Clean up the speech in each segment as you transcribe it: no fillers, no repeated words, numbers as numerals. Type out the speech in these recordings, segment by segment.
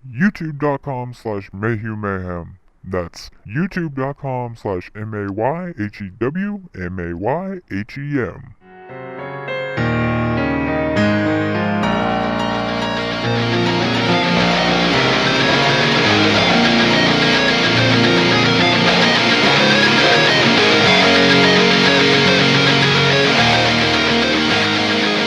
youtube.com/MayhewMayhem. That's youtube.com/MayhewMayhem.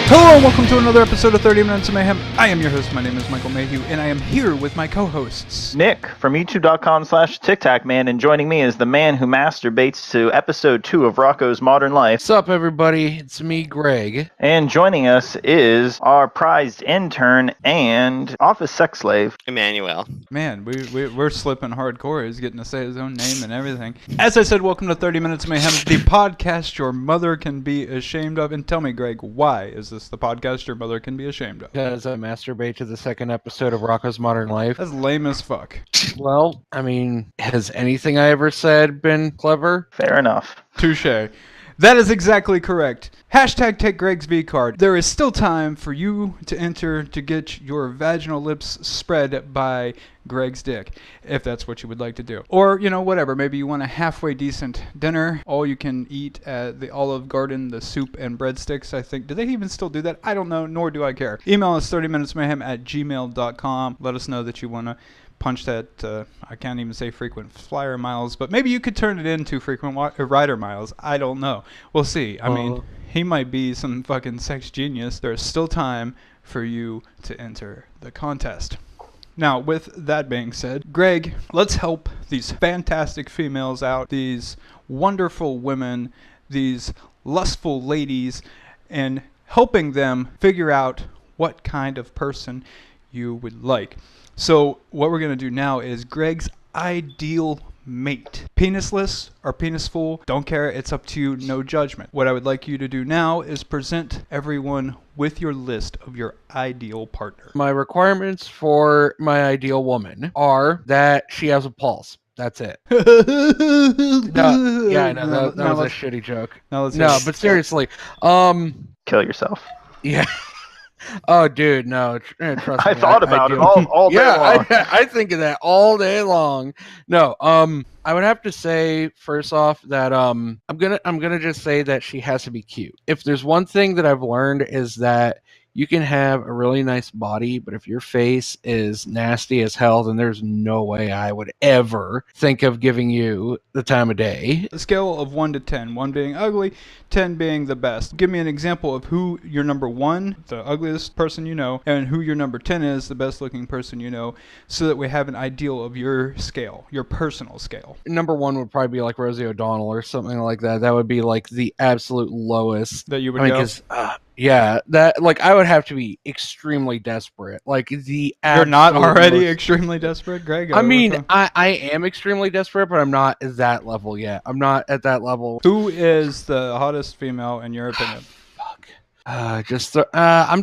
Hello and welcome to another episode of 30 Minutes of Mayhem. I am your host, my name is Michael Mayhew, and I am here with my co-hosts. Nick from youtube.com/TicTacMan, and joining me is the man who masturbates to episode 2 of Rocco's Modern Life. What's up, everybody? It's me, Greg. And joining us is our prized intern and office sex slave, Emmanuel. Man, we're slipping hardcore. He's getting to say his own name and everything. As I said, welcome to 30 Minutes of Mayhem, the podcast your mother can be ashamed of. And tell me, Greg, why is this the podcast your mother can be ashamed of? Because I masturbate to the second episode of Rocco's Modern Life. That's lame as fuck. Well, I mean, has anything I ever said been clever? Fair enough. Touche. That is exactly correct. Hashtag take Greg's V card. There is still time for you to enter to get your vaginal lips spread by Greg's dick, if that's what you would like to do. Or, you know, whatever. Maybe you want a halfway decent dinner. All you can eat at the Olive Garden, the soup and breadsticks, I think. Do they even still do that? I don't know, nor do I care. Email us 30minutesmayhem@gmail.com. Let us know that you want to punch that, I can't even say frequent flyer miles, but maybe you could turn it into frequent rider miles. I don't know. We'll see. I mean, he might be some fucking sex genius. There's still time for you to enter the contest. Now, with that being said, Greg, let's help these fantastic females out, these wonderful women, these lustful ladies, and helping them figure out what kind of person you would like. So what we're going to do now is Greg's ideal mate. Penisless or penisful, don't care, it's up to you, no judgment. What I would like you to do now is present everyone with your list of your ideal partner. My requirements for my ideal woman are that she has a pulse. That's it. No, yeah, I know, that was a shitty joke. No, but seriously. Kill yourself. Yeah. Oh, dude, no. Trust me. I thought about it all day long. I think of that all day long. No, I would have to say first off that I'm gonna just say that she has to be cute. If there's one thing that I've learned is that you can have a really nice body, but if your face is nasty as hell, then there's no way I would ever think of giving you the time of day. A scale of 1 to 10, 1 being ugly, 10 being the best. Give me an example of who your number 1, the ugliest person you know, and who your number 10 is, the best looking person you know, so that we have an ideal of your scale, your personal scale. Number 1 would probably be like Rosie O'Donnell or something like that. That would be like the absolute lowest. That you would go? Yeah, that, like, I would have to be extremely desperate. Like, the You're not already extremely desperate, Greg? I mean, I am extremely desperate, but I'm not at that level yet. I'm not at that level. Who is the hottest female in your opinion? Fuck. I'm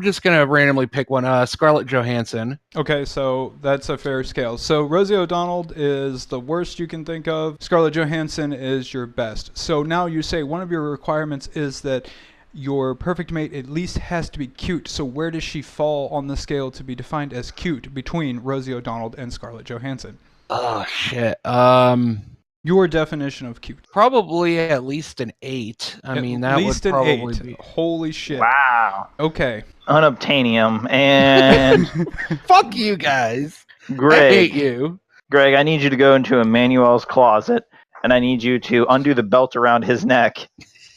just gonna randomly pick one. Scarlett Johansson. Okay, so that's a fair scale. So Rosie O'Donnell is the worst you can think of. Scarlett Johansson is your best. So now you say one of your requirements is that your perfect mate at least has to be cute. So where does she fall on the scale to be defined as cute between Rosie O'Donnell and Scarlett Johansson? Oh, shit. Your definition of cute. Probably at least an 8. I mean, that would probably be... Holy shit. Wow. Okay. Unobtainium. And... Fuck you guys. Greg. I hate you. Greg, I need you to go into Emmanuel's closet, and I need you to undo the belt around his neck,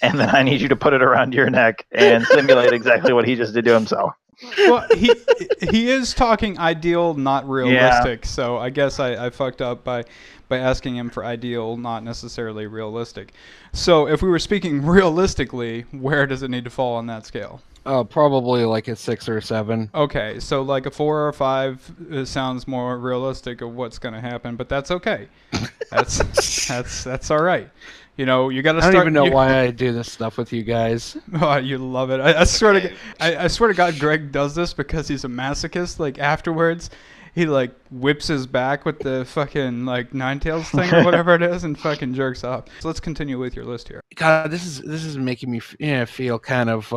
and then I need you to put it around your neck and simulate exactly what he just did to himself. Well, he is talking ideal, not realistic. Yeah. So I guess I fucked up by asking him for ideal, not necessarily realistic. So if we were speaking realistically, where does it need to fall on that scale? Probably like a 6 or a 7. Okay, so like a 4 or a 5 sounds more realistic of what's going to happen, but that's okay. That's all right. You know, you got to start. I don't even know why I do this stuff with you guys. Oh, you love it. I swear to God, Greg does this because he's a masochist. Like afterwards, he like whips his back with the fucking like nine tails thing or whatever it is and fucking jerks off. So let's continue with your list here. God, this is making me feel kind of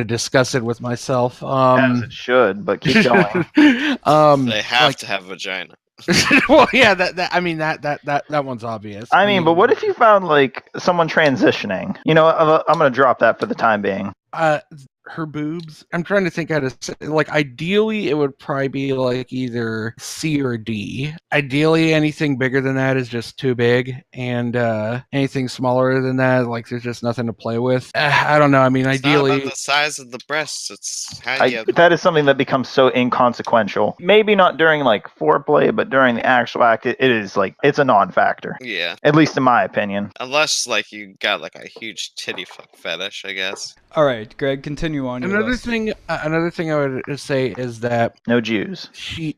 disgusted with myself. As it should, but keep going. They have to have vagina. Well, yeah, that one's obvious. I mean, but what if you found like someone transitioning? You know, I'm gonna drop that for the time being. Her boobs. I'm trying to think how to say, like, ideally it would probably be like either C or D. Ideally, anything bigger than that is just too big, and anything smaller than that, like, there's just nothing to play with. I don't know. I mean, It's ideally, not about the size of the breasts. It's how you. That is something that becomes so inconsequential. Maybe not during like foreplay, but during the actual act, it is like it's a non-factor. Yeah. At least in my opinion. Unless like you got like a huge titty fuck fetish, I guess. All right, Greg, continue on. Your another list. thing I would say is that No Jews. she.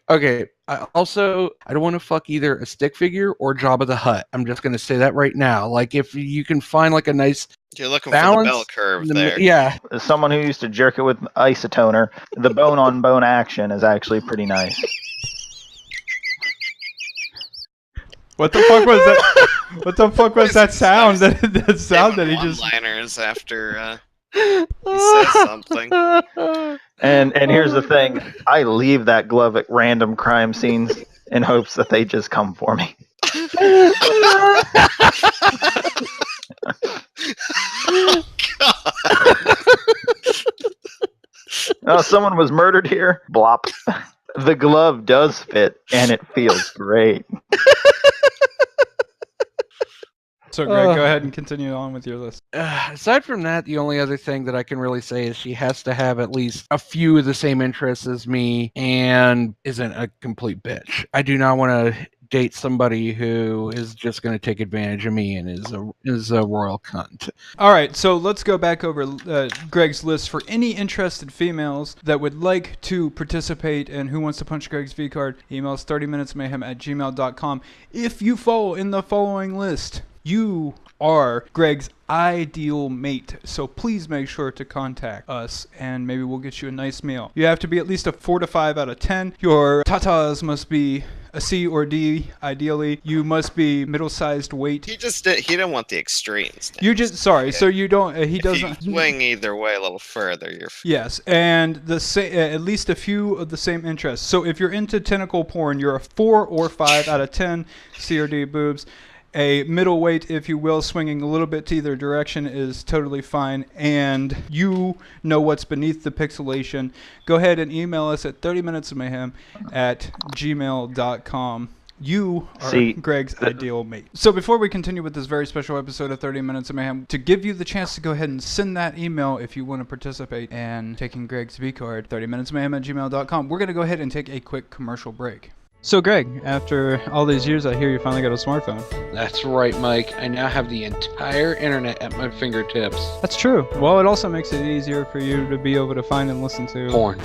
Okay. I don't want to fuck either a stick figure or Jabba the Hutt. I'm just gonna say that right now. Like, if you can find like a nice You're looking balance for the bell curve there. Yeah. As someone who used to jerk it with isotoner, the bone-on-bone action is actually pretty nice. What the fuck was that? What the fuck was that sound? That sound that he just. One-liners after he says something. And here's the thing, I leave that glove at random crime scenes in hopes that they just come for me. Oh, someone was murdered here. Blop. The glove does fit, and it feels great. So, Greg, go ahead and continue on with your list. Aside from that, the only other thing that I can really say is she has to have at least a few of the same interests as me and isn't a complete bitch. I do not want to date somebody who is just going to take advantage of me and is a royal cunt. All right, so let's go back over Greg's list for any interested females that would like to participate in Who Wants to Punch Greg's V-Card. Emails 30minutesmayhem@gmail.com. If you fall in the following list, you are Greg's ideal mate, so please make sure to contact us and maybe we'll get you a nice meal. You have to be at least a 4 to 5 out of 10. Your tatas must be a C or D, ideally. You must be middle-sized weight. He didn't want the extremes. So you don't, he doesn't. If you swing either way a little further, you're... Yes, and at least a few of the same interests. So if you're into tentacle porn, you're a 4 or 5 out of 10, C or D boobs. A middleweight, if you will, swinging a little bit to either direction is totally fine, and you know what's beneath the pixelation. Go ahead and email us at 30minutesmayhem@gmail.com. You are Greg's ideal mate. So before we continue with this very special episode of 30 Minutes of Mayhem, to give you the chance to go ahead and send that email if you want to participate in taking Greg's V-Card, 30minutesmayhem@gmail.com, we're going to go ahead and take a quick commercial break. So Greg, after all these years, I hear you finally got a smartphone. That's right, Mike. I now have the entire internet at my fingertips. That's true. Well, it also makes it easier for you to be able to find and listen to... Porn.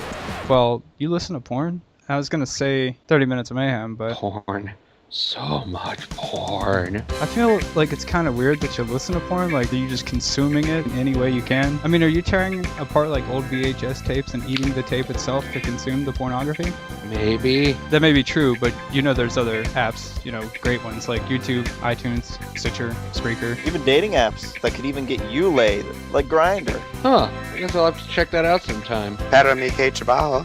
Well, you listen to porn? I was going to say 30 Minutes of Mayhem, but... Porn. So much porn. I feel like it's kind of weird that you listen to porn, like, are you just consuming it in any way you can? I mean, are you tearing apart, like, old VHS tapes and eating the tape itself to consume the pornography? Maybe. That may be true, but you know there's other apps, you know, great ones, like YouTube, iTunes, Stitcher, Spreaker. Even dating apps that could even get you laid, like Grindr. Huh. I guess I'll have to check that out sometime.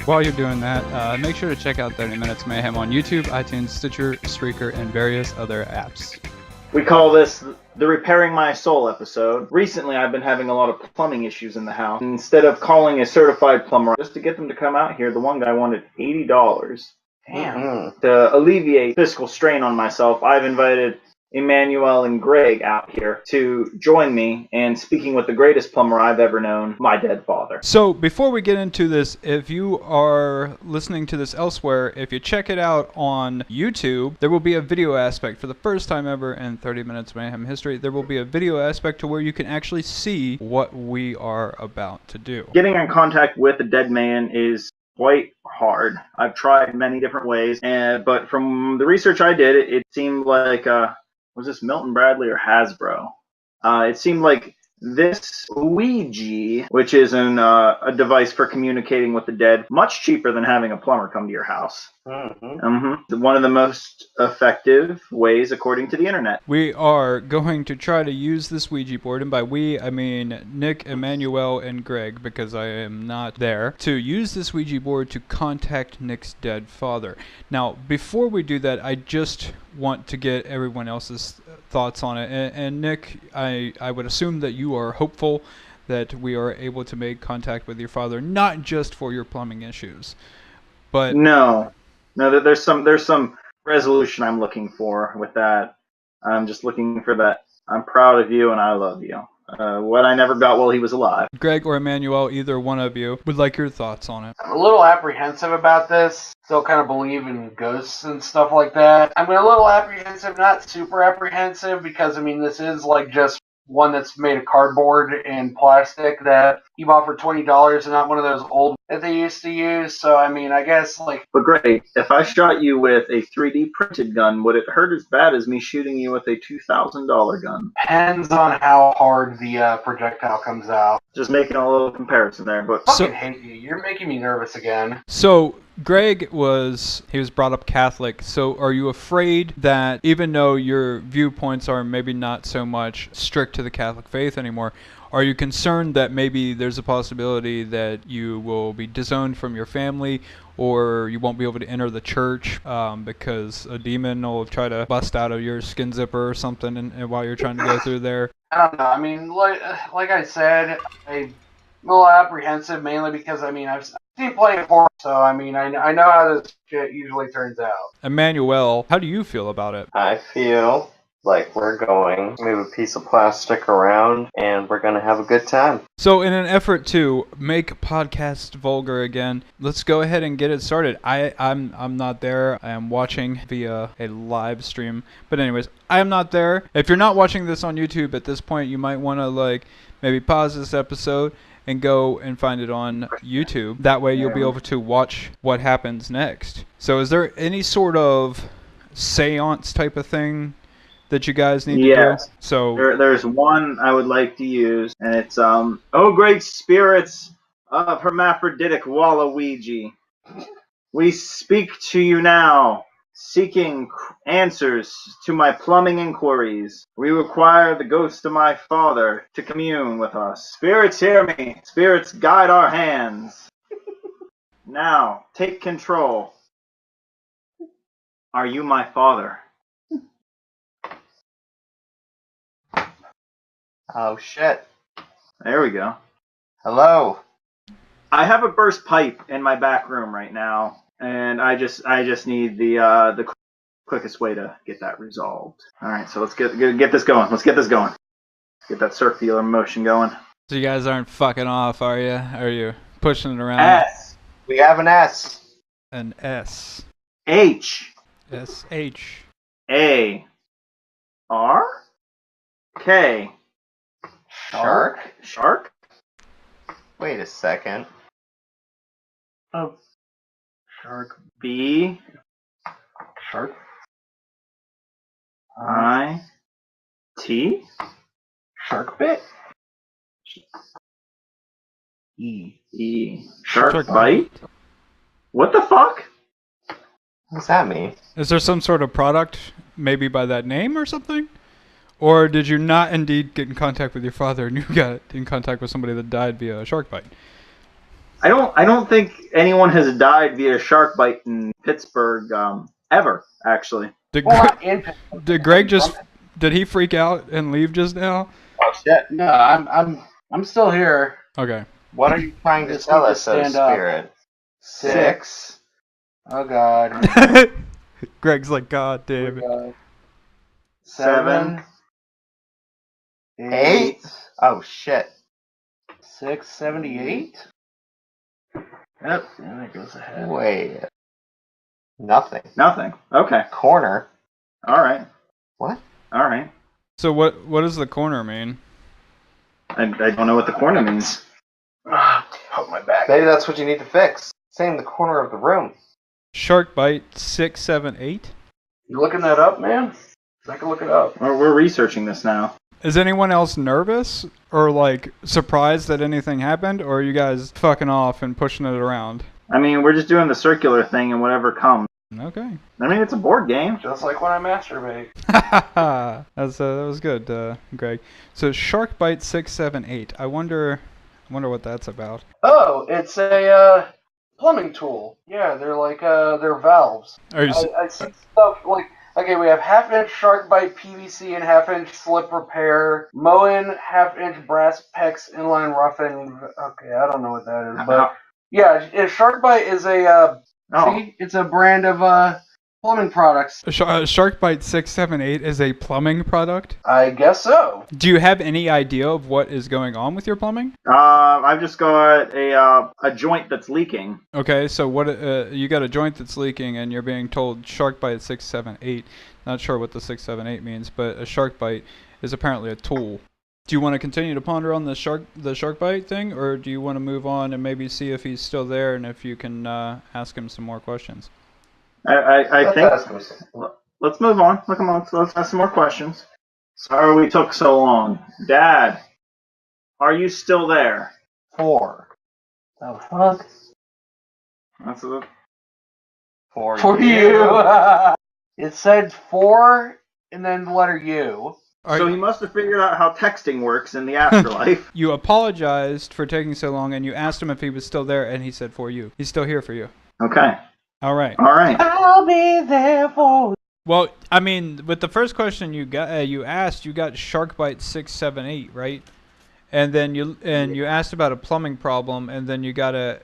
While you're doing that, make sure to check out 30 Minutes Mayhem on YouTube, iTunes, Stitcher, Spreaker, and various other apps. We call this the Repairing My Soul episode. Recently, I've been having a lot of plumbing issues in the house. Instead of calling a certified plumber just to get them to come out here, the one guy wanted $80. Damn. Mm-hmm. To alleviate fiscal strain on myself, I've invited Emmanuel and Greg out here to join me in speaking with the greatest plumber I've ever known, my dead father. So before we get into this, if you are listening to this elsewhere, if you check it out on YouTube, there will be a video aspect. For the first time ever in 30 Minutes Mayhem history, there will be a video aspect to where you can actually see what we are about to do. Getting in contact with a dead man is quite hard. I've tried many different ways, but from the research I did, it seemed like... was this Milton Bradley or Hasbro? It seemed like this Ouija, which is a device for communicating with the dead, much cheaper than having a plumber come to your house. One of the most effective ways, according to the internet. We are going to try to use this Ouija board, and by we, I mean Nick, Emmanuel, and Greg, because I am not there, to use this Ouija board to contact Nick's dead father. Now, before we do that, I just want to get everyone else's thoughts on it. And Nick, I would assume that you are hopeful that we are able to make contact with your father, not just for your plumbing issues, but... No, there's some resolution I'm looking for with that. I'm just looking for that. I'm proud of you and I love you. What I never got while he was alive. Greg or Emmanuel, either one of you, would like your thoughts on it. I'm a little apprehensive about this. Still kind of believe in ghosts and stuff like that. I'm a little apprehensive, not super apprehensive, because, I mean, this is like just one that's made of cardboard and plastic that he bought for $20 and not one of those old that they used to use. So, I mean, I guess, like... But great, if I shot you with a 3D printed gun, would it hurt as bad as me shooting you with a $2,000 gun? Depends on how hard the projectile comes out. Just making a little comparison there, but... I fucking hate you. You're making me nervous again. So... Greg was brought up Catholic, so are you afraid that even though your viewpoints are maybe not so much strict to the Catholic faith anymore, are you concerned that maybe there's a possibility that you will be disowned from your family, or you won't be able to enter the church because a demon will try to bust out of your skin zipper or something and while you're trying to go through there? I don't know. I mean, like I said, I'm a little apprehensive mainly because, I mean, I've seen plenty of horror, so, I mean, I know how this shit usually turns out. Emmanuel, how do you feel about it? I feel like we're going to move a piece of plastic around and we're going to have a good time. So in an effort to make podcasts vulgar again, let's go ahead and get it started. I'm not there. I am watching via a live stream. But anyways, I am not there. If you're not watching this on YouTube at this point, you might want to maybe pause this episode and go and find it on YouTube. That way you'll be able to watch what happens next. So is there any sort of seance type of thing that you guys need to do? So there's one I would like to use, and it's oh great spirits of hermaphroditic Waluigi, we speak to you now, seeking answers to my plumbing inquiries. We require the ghost of my father to commune with us. Spirits, hear me. Spirits, guide our hands. Now, take control. Are you my father? Oh shit. There we go. Hello. I have a burst pipe in my back room right now, and I just need the quickest way to get that resolved. All right, so let's get this going. Let's get this going. Get that circular motion going. So you guys aren't fucking off, are you? Are you pushing it around? S. We have an S. An S. H. S-H. A. R. K. Shark? Shark? Wait a second. Oh. Shark. B. Shark? I. T. Sharkbite? E. Sharkbite? What the fuck? What's that mean? Is there some sort of product, maybe by that name or something? Or did you not indeed get in contact with your father and you got in contact with somebody that died via a shark bite? I don't think anyone has died via shark bite in Pittsburgh ever, actually. Did he freak out and leave just now? Oh shit. No, I'm still here. Okay. What are you trying to Just tell need to us, oh stand up. spirit? 6. Oh god. Greg's like, God damn it. 7. 8? Oh shit. 678. Yep. And it goes ahead. Wait. Nothing. Nothing. Okay. Corner. All right. What? All right. So what does the corner mean? I don't know what the corner means. Put my back. Maybe that's what you need to fix. Same the corner of the room. Shark bite 678. You looking that up, man? I can look it up. We're researching this now. Is anyone else nervous or like surprised that anything happened, or are you guys fucking off and pushing it around? I mean, we're just doing the circular thing and whatever comes. Okay. I mean, it's a board game. Just like when I masturbate. that was good, Greg. So Sharkbite 678. I wonder what that's about. Oh, it's a plumbing tool. Yeah, they're like they're valves. Are you? I see stuff like, okay, we have half-inch Sharkbite PVC and half-inch slip repair, Moen half-inch brass PEX inline roughing. Okay, I don't know what that is, but yeah, Sharkbite is a see, it's a brand of plumbing products. Sharkbite 678 is a plumbing product? I guess so. Do you have any idea of what is going on with your plumbing? I've just got a joint that's leaking. Okay, so what you got a joint that's leaking and you're being told Sharkbite 678. Not sure what the 678 means, but a Sharkbite is apparently a tool. Do you want to continue to ponder on the Sharkbite thing, or do you want to move on and maybe see if he's still there and if you can ask him some more questions? I think let's move on. Let's ask some more questions. Sorry we took so long. Dad, are you still there? 4. Oh fuck. That's a, For you. It said 4 and then the letter U. so he must have figured out how texting works in the afterlife. You apologized for taking so long, and you asked him if he was still there, and he said for you. He's still here for you. Okay. All right. All right. I'll be there for you. Well, I mean, with the first question you asked, you got Sharkbite 678, right? And then you asked about a plumbing problem, and then the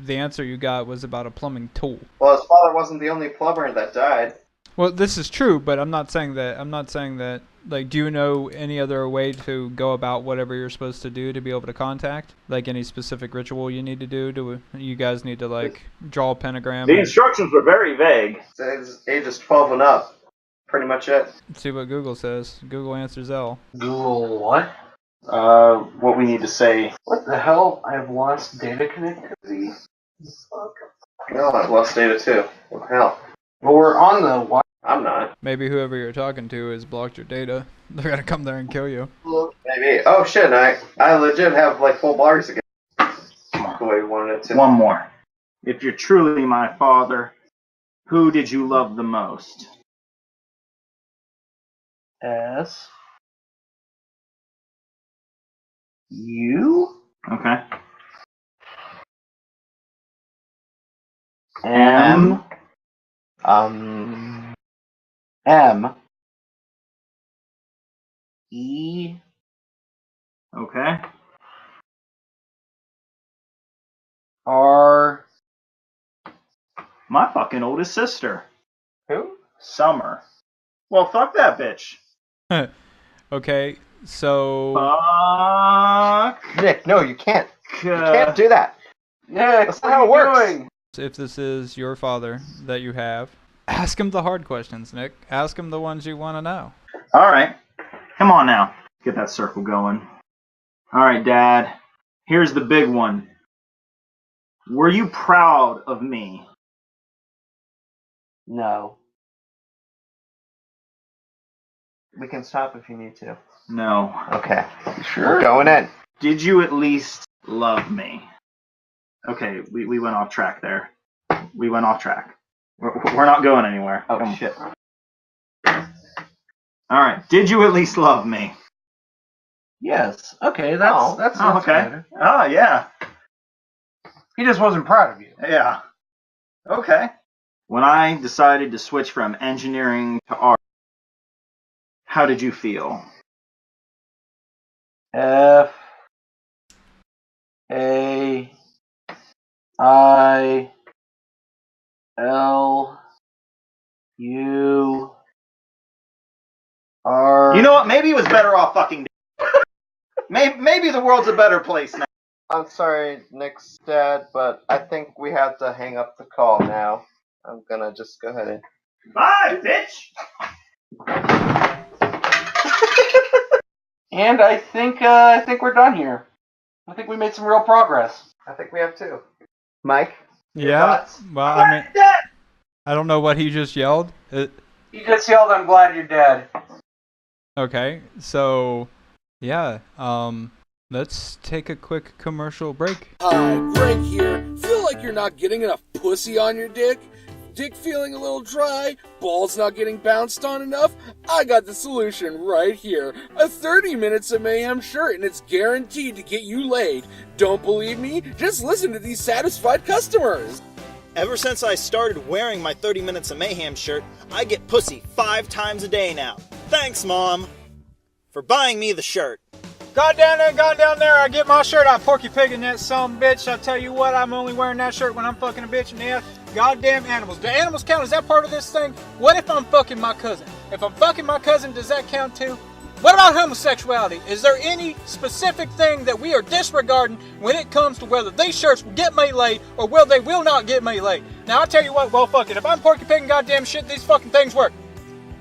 answer you got was about a plumbing tool. Well, his father wasn't the only plumber that died. Well, this is true, but I'm not saying that. Like, do you know any other way to go about whatever you're supposed to do to be able to contact? Like, any specific ritual you need to do? You guys need to, like, draw a pentagram? The instructions were very vague. It says ages 12 and up. Pretty much it. Let's see what Google says. Google answers L. Google what? What we need to say. What the hell? I've lost data connectivity? Fuck. No, I've lost data too. What the hell? Well, we're on the Wi. I'm not. Maybe whoever you're talking to has blocked your data. They're gonna come there and kill you. Maybe. Oh shit, I legit have like full bars again. The way we wanted it to. One more. If you're truly my father, who did you love the most? S. U. Okay. M. M. E. Okay. R. My fucking oldest sister. Who? Summer. Well, fuck that bitch. Okay, so... Fuck. Nick, no, you can't. You can't do that. Yeah, that's not how it works. If this is your father that you have, ask him the hard questions, Nick. Ask him the ones you want to know. All right. Come on now. Get that circle going. All right, Dad. Here's the big one. Were you proud of me? No. We can stop if you need to. No. Okay. Sure. We're going in. Did you at least love me? Okay, we went off track there. We went off track. We're not going anywhere. Oh, shit. All right. Did you at least love me? Yes. Okay, that's okay. better. Oh, yeah. He just wasn't proud of you. Yeah. Okay. When I decided to switch from engineering to art, how did you feel? F A I L U R. You know what? Maybe it was better off fucking. Maybe the world's a better place now. I'm sorry, Nick's dad, but I think we have to hang up the call now. I'm gonna just go ahead and. Bye, bitch. And I think we're done here. I think we made some real progress. I think we have too. Mike? Yeah? Well, I mean, I don't know what he just yelled. You just yelled, "I'm glad you're dead." Okay, so yeah, let's take a quick commercial break. Hi, Greg here. Feel like you're not getting enough pussy on your dick? Dick feeling a little dry? Balls not getting bounced on enough? I got the solution right here. A 30 Minutes of Mayhem shirt, and it's guaranteed to get you laid. Don't believe me? Just listen to these satisfied customers. Ever since I started wearing my 30 Minutes of Mayhem shirt, I get pussy 5 times a day now. Thanks, Mom, for buying me the shirt. Gone down there, I get my shirt out, Porky Pig and that some bitch. I tell you what, I'm only wearing that shirt when I'm fucking a bitch in the ass. Goddamn animals. Do animals count? Is that part of this thing? What if I'm fucking my cousin? If I'm fucking my cousin, does that count too? What about homosexuality? Is there any specific thing that we are disregarding when it comes to whether these shirts will get me laid or will not get me laid? Now, I tell you what, well, fuck it. If I'm Porky Pig and goddamn shit, these fucking things work.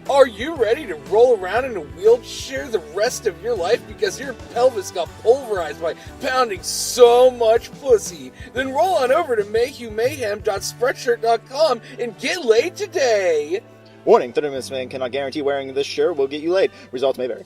Are you ready to roll around in a wheelchair the rest of your life because your pelvis got pulverized by pounding so much pussy? Then roll on over to MayhewMayhem.spreadshirt.com and get laid today! Warning, 30 Minutes of Mayhem cannot guarantee wearing this shirt will get you laid. Results may vary.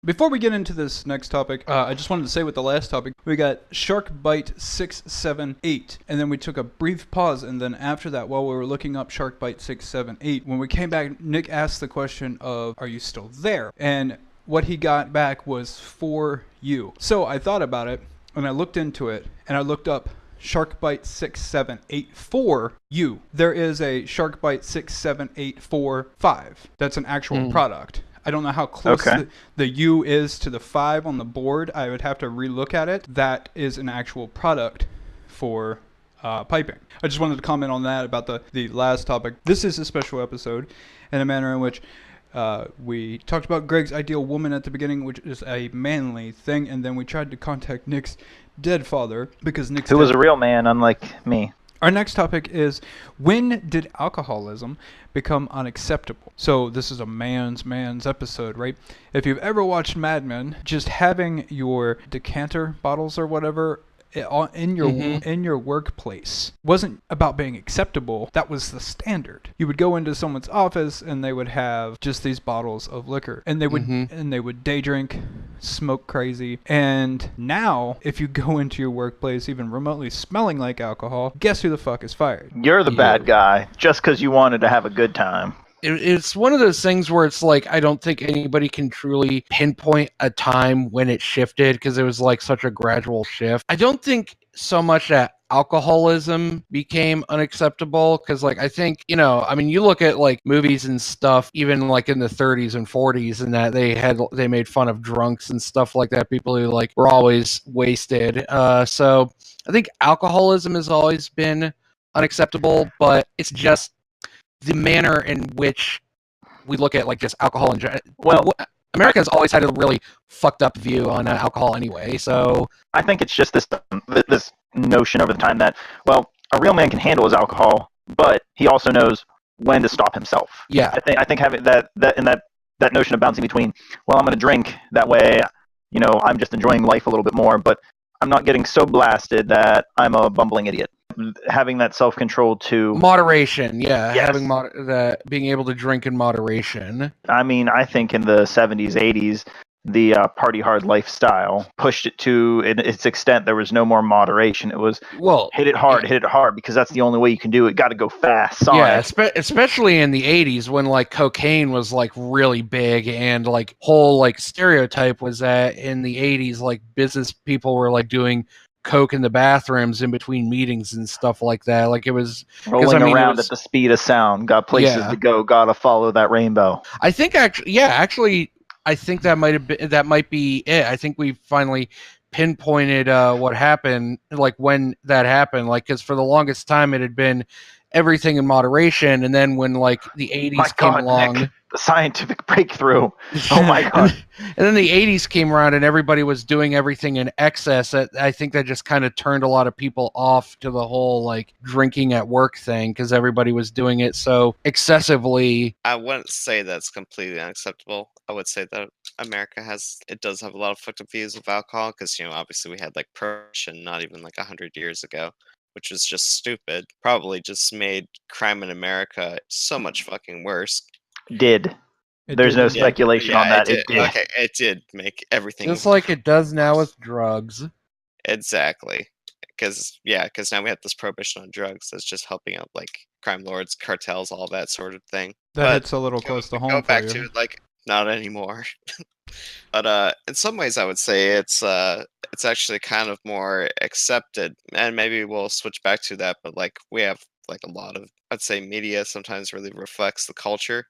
Before we get into this next topic, I just wanted to say with the last topic, we got Sharkbite 678, and then we took a brief pause, and then after that, while we were looking up Sharkbite 678, when we came back, Nick asked the question of, are you still there? And what he got back was for you. So I thought about it, and I looked into it, and I looked up Sharkbite 6784 U. There is a Sharkbite 67845. That's an actual product. I don't know how close the U is to the 5 on the board. I would have to relook at it. That is an actual product for piping. I just wanted to comment on that about the last topic. This is a special episode in a manner in which we talked about Greg's ideal woman at the beginning, which is a manly thing, and then we tried to contact Nick's dead father because Nick's Who was a real man, unlike me. Our next topic is, when did alcoholism become unacceptable? So this is a man's episode, right? If you've ever watched Mad Men, just having your decanter bottles or whatever in your workplace wasn't about being acceptable. That was the standard. You would go into someone's office and they would have just these bottles of liquor, and they would day drink, smoke crazy. And now, if you go into your workplace even remotely smelling like alcohol, guess who the fuck is fired? You're the bad guy, just because you wanted to have a good time. It's one of those things where it's like, I don't think anybody can truly pinpoint a time when it shifted, because it was like such a gradual shift. I don't think so much that alcoholism became unacceptable, because like I think, you look at like movies and stuff, even like in the 30s and 40s, and that they made fun of drunks and stuff like that, people who like were always wasted. So I think alcoholism has always been unacceptable, but it's just the manner in which we look at like just alcohol in general. Well, America's always had a really fucked up view on alcohol anyway, so I think it's just this notion over the time that, well, a real man can handle his alcohol, but he also knows when to stop himself. Yeah. I think having that notion of bouncing between, well, I'm going to drink, that way, I'm just enjoying life a little bit more, but I'm not getting so blasted that I'm a bumbling idiot. Having that self-control to moderation, yeah, yes. Having that being able to drink in moderation. I mean, I think in the 70s, 80s, the party hard lifestyle pushed it to its extent. There was no more moderation. It was hit it hard, because that's the only way you can do it. Got to go fast. Yeah, especially in the 80s when like cocaine was like really big, and like whole like stereotype was that in the 80s like business people were like doing coke in the bathrooms in between meetings and stuff like that. Like it was rolling around at the speed of sound. Got places to go. Got to follow that rainbow. I think actually, I think that might be it. I think we finally pinpointed what happened, like when that happened. Like, because for the longest time it had been everything in moderation, and then when like the 80s came along, Nick, the scientific breakthrough. Oh my god! And then the 80s came around, and everybody was doing everything in excess. I think that just kind of turned a lot of people off to the whole like drinking at work thing, because everybody was doing it so excessively. I wouldn't say that's completely unacceptable. I would say that America does have a lot of fucked up views of alcohol, because obviously we had like prohibition not even like 100 years ago, which was just stupid. Probably just made crime in America so much fucking worse. Did. There's no didn't. speculation on that. It did. Okay, it did make everything Just like it does now with drugs. exactly. Because now we have this prohibition on drugs that's just helping out like crime lords, cartels, all that sort of thing. That hits a little close to home Go for back you. to it, like not anymore. But in some ways, I would say it's actually kind of more accepted, and maybe we'll switch back to that. But like we have like a lot of, I'd say, media sometimes really reflects the culture.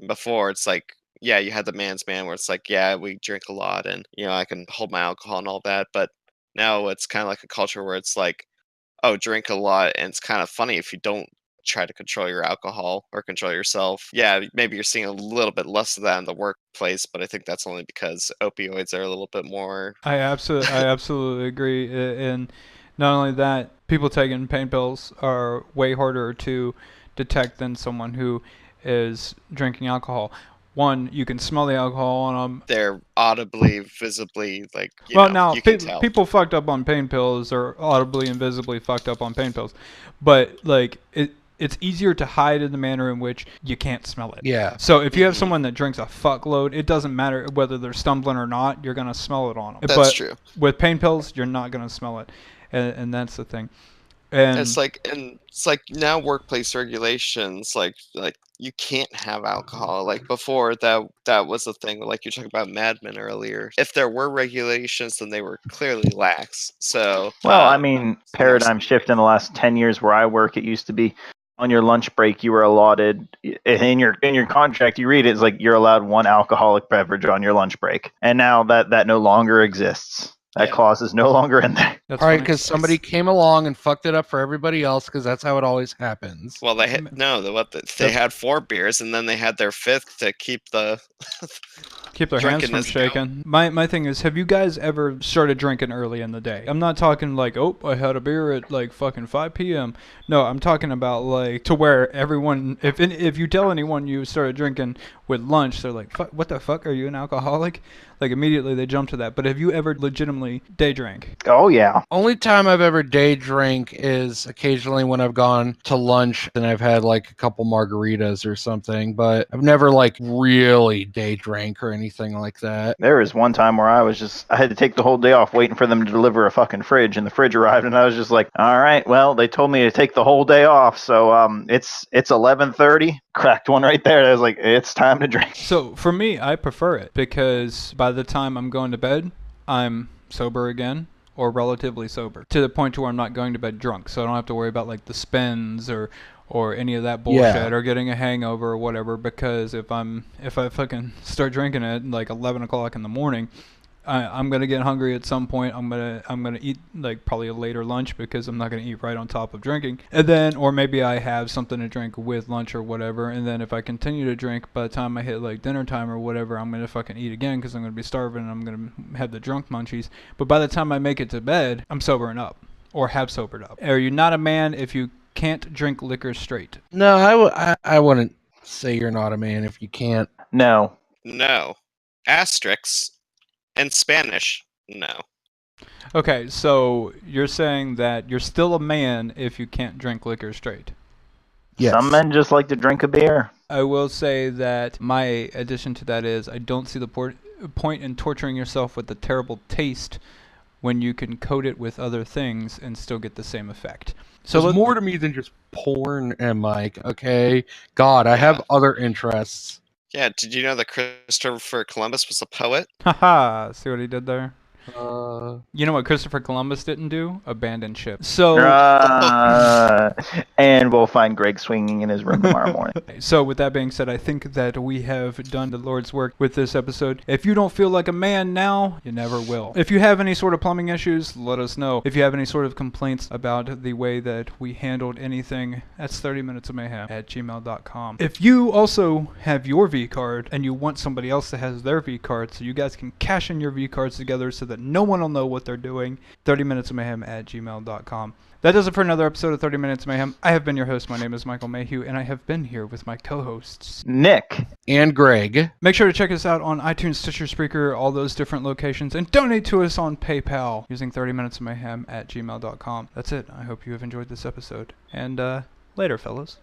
Before it's like, yeah, you had the man's man where it's like, yeah, we drink a lot, and I can hold my alcohol and all that. But now it's kind of like a culture where it's like, oh, drink a lot, and it's kind of funny if you don't try to control your alcohol or control yourself. Yeah, maybe you're seeing a little bit less of that in the workplace, but I think that's only because opioids are a little bit more. I absolutely agree. And not only that, people taking pain pills are way harder to detect than someone who is drinking alcohol. One, you can smell the alcohol on them. They're audibly, visibly, like, now you can tell. people fucked up on pain pills are audibly and visibly fucked up on pain pills, but like it's easier to hide in the manner in which you can't smell it. Yeah. So if you have someone that drinks a fuckload, it doesn't matter whether they're stumbling or not, you're gonna smell it on them. That's true. With pain pills, you're not gonna smell it, and that's the thing. And it's like now workplace regulations, like you can't have alcohol. Like before, that was the thing. Like you talked about Mad Men earlier. If there were regulations, then they were clearly lax. So Well, I mean, paradigm shift in the last 10 years where I work. It used to be on your lunch break you were allotted in your contract. You read it, it's like you're allowed one alcoholic beverage on your lunch break, and now that no longer exists. That clause is no longer in there. that's Probably funny. because somebody came along and fucked it up for everybody else, because that's how it always happens. Well, they had 4 beers, and then they had their 5th to keep the Keep their hands from drunkenness shaking. My thing is, have you guys ever started drinking early in the day? I'm not talking like, oh, I had a beer at like fucking 5 p.m. No, I'm talking about like to where everyone, if you tell anyone you started drinking with lunch, they're like, what the fuck? Are you an alcoholic? Like immediately they jump to that. But have you ever legitimately day drank? Oh yeah. Only time I've ever day drank is occasionally when I've gone to lunch and I've had like a couple margaritas or something, but I've never like really day drank or anything like that. There was one time where I had to take the whole day off waiting for them to deliver a fucking fridge, and the fridge arrived, and I was just like, all right, well, they told me to take the whole day off, so it's 11:30. Cracked one right there. I was like, it's time to drink. So for me, I prefer it because by the time I'm going to bed, I'm sober again, or relatively sober, to the point to where I'm not going to bed drunk, so I don't have to worry about like the spins or any of that bullshit or getting a hangover or whatever. Because if I fucking start drinking at like 11 o'clock in the morning, I'm gonna get hungry at some point. I'm gonna eat like probably a later lunch because I'm not gonna eat right on top of drinking, and then or maybe I have something to drink with lunch or whatever, and then if I continue to drink by the time I hit like dinner time or whatever, I'm gonna fucking eat again because I'm gonna be starving and I'm gonna have the drunk munchies. But by the time I make it to bed, I'm sobering up or have sobered up. Are you not a man if you can't drink liquor straight? No, I wouldn't say you're not a man if you can't. No. Asterisks. In Spanish, no. Okay, so you're saying that you're still a man if you can't drink liquor straight. Yes. Some men just like to drink a beer. I will say that my addition to that is I don't see the point in torturing yourself with the terrible taste when you can coat it with other things and still get the same effect. So there's more to me than just porn and like, okay, God, I have other interests. Yeah, did you know that Christopher Columbus was a poet? Haha, see what he did there? You know what Christopher Columbus didn't do? Abandon ship. So, and we'll find Greg swinging in his room tomorrow morning. So with that being said, I think that we have done the Lord's work with this episode. If you don't feel like a man now, you never will. If you have any sort of plumbing issues, let us know. If you have any sort of complaints about the way that we handled anything, that's 30minutesofmayhem@gmail.com. If you also have your V card and you want somebody else that has their V card, so you guys can cash in your V cards together so that no one will know what they're doing, 30minutesofmayhem@gmail.com. That does it for another episode of 30 Minutes of Mayhem. I have been your host. My name is Michael Mayhew, and I have been here with my co-hosts, Nick and Greg. Make sure to check us out on iTunes, Stitcher, Spreaker, all those different locations, and donate to us on PayPal using 30minutesofmayhem@gmail.com. That's it. I hope you have enjoyed this episode. And later, fellas.